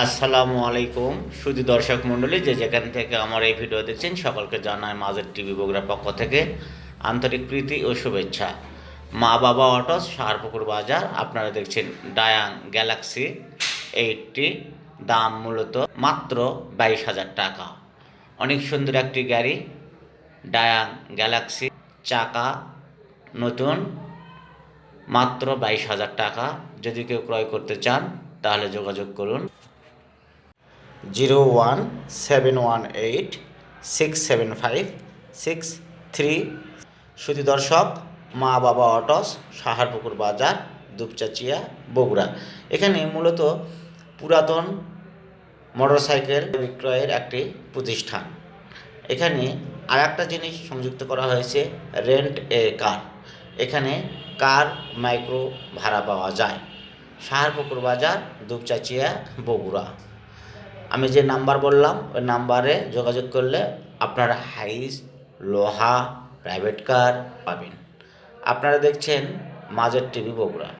আসসালামু আলাইকুম সুধী দর্শক মণ্ডলী, যে যেখান থেকে আমার এই ভিডিও দেখছেন সকলকে জানাই মাঝের টিভি বগুড়ার পক্ষ থেকে আন্তরিক প্রীতি ও শুভেচ্ছা। মা বাবা অটোস, সাহারপুকুর বাজার। আপনারা দেখছেন ডায়াং গ্যালাক্সি 80, দাম মূলত মাত্র 22,000 টাকা। অনেক সুন্দর একটি গাড়ি, ডায়াং গ্যালাক্সি, চাকা নতুন, মাত্র 22,000 টাকা। যদি কেউ ক্রয় করতে চান তাহলে যোগাযোগ করুন 0171867563। সুধী দর্শক, মা বাবা অটোস, সাহারপুকুর বাজার, দুপচাচিয়া, বগুড়া। এখানে মূলত পুরাতন মোটরসাইকেল বিক্রয়ের একটি প্রতিষ্ঠান। এখানে আর একটা জিনিস সংযুক্ত করা হয়েছে, রেন্ট এ কার। এখানে কার মাইক্রো ভাড়া পাওয়া যায়। সাহারপুকুর বাজার, দুপচাচিয়া, বগুড়া। আমি যে নাম্বার বললাম ওই নাম্বারে যোগাযোগ করলে আপনারা হাইস, লোহা, প্রাইভেট কার পাবেন। আপনারা দেখছেন মাঝের টিভি বগুড়া।